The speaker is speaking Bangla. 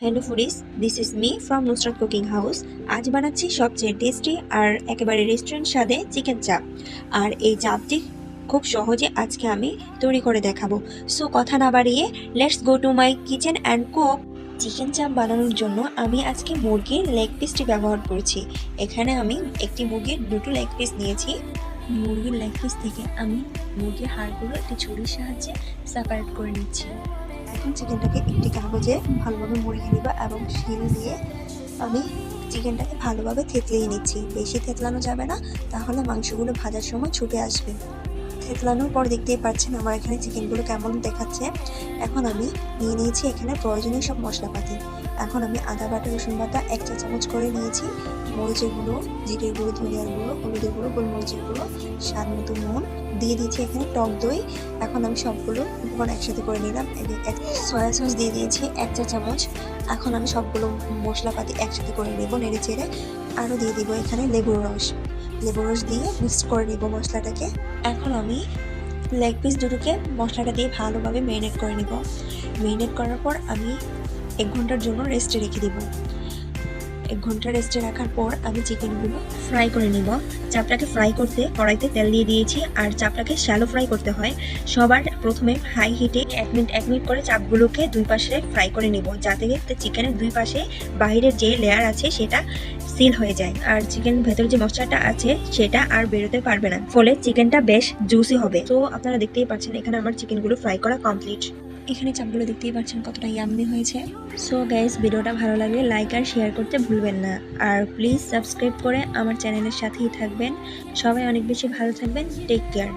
Hello foodies, this is me from Nusrat cooking house. আজ বানাচ্ছি সবচেয়ে টেস্টি আর একেবারে রেস্টুরেন্ট স্বাদে চিকেন চাপ। আর এই চাপটি খুব সহজে আজকে আমি তৈরি করে দেখাবো। সো কথা না বাড়িয়ে let's go to my kitchen and cook. Chicken চাপ বানানোর জন্য আমি আজকে মুরগির লেগ পিসটি ব্যবহার করছি। এখানে আমি একটি মুরগির দুটো লেগ পিস নিয়েছি। মুরগির লেগ পিস থেকে আমি মুরগির হাড়গুলো একটি ছুরির সাহায্যে সেপারেট করে নিচ্ছি। এখন চিকেনটাকে একটি কাগজে ভালোভাবে মুড়িয়ে নিব এবং শিল দিয়ে আমি চিকেনটাকে ভালোভাবে থেতলিয়ে নিচ্ছি। বেশি থেতলানো যাবে না, তাহলে মাংসগুলো ভাজার সময় ছুটে আসবে। থেতলানোর পর দেখতেই পাচ্ছেন আমার এখানে চিকেনগুলো কেমন দেখাচ্ছে। এখন আমি নিয়ে নিয়েছি এখানে প্রয়োজনীয় সব মশলাপাতি। এখন আমি আদা বাটা, রসুন বাটা 1 চা চামচ করে নিয়েছি, মরিচের গুঁড়ো, জিরের গুঁড়ো, ধনিয়ার গুঁড়ো, হলুদের গুঁড়ো, গোলমরিচের গুঁড়ো, স্বাদ মতো নুন, দিয়ে দিয়েছি এখানে টক দই। এখন আমি সবগুলো উপকরণ একসাথে করে নিলাম। সয়া সস দিয়ে দিয়েছি 1 চা চামচ। এখন আমি সবগুলো মশলাপাতি একসাথে করে নেব নেড়ে চেড়ে। আরও দিয়ে দিব এখানে লেবুর রস দিয়ে মিক্স করে নিব মশলাটাকে। এখন আমি লেগ পিস দুটোকে মশলাটা দিয়ে ভালোভাবে ম্যারিনেট করে নিব। ম্যারিনেট করার পর আমি 1 ঘন্টার জন্য রেস্টে রেখে দিব। 1 ঘন্টা রেস্টে রাখার পর আমি চিকেনগুলো ফ্রাই করে নিব। চাপটাকে ফ্রাই করতে কড়াইতে তেল দিয়ে দিয়েছি। আর চাপটাকে শ্যালো ফ্রাই করতে হয়। সবার প্রথমে হাই হিটে 1 মিনিট করে চাপগুলোকে দুই পাশে ফ্রাই করে নিব, যাতে চিকেনের দুই পাশে বাইরের যে লেয়ার আছে সেটা সিল হয়ে যায়, আর চিকেন ভেতরে যে মশলাটা আছে সেটা আর বেরোতে পারবে না, ফলে চিকেনটা বেশ জুসি হবে। তো আপনারা দেখতেই পাচ্ছেন এখানে আমার চিকেনগুলো ফ্রাই করা কমপ্লিট। এখানে চাপগুলো দেখতেই পাচ্ছেন কতটা ইয়াম্মি হয়েছে। সো গাইস, ভিডিওটা ভালো লাগলে লাইক আর শেয়ার করতে ভুলবেন না। আর প্লিজ সাবস্ক্রাইব করে আমার চ্যানেলের সাথেই থাকবেন। সবাই অনেক বেশি ভালো থাকবেন। Take care.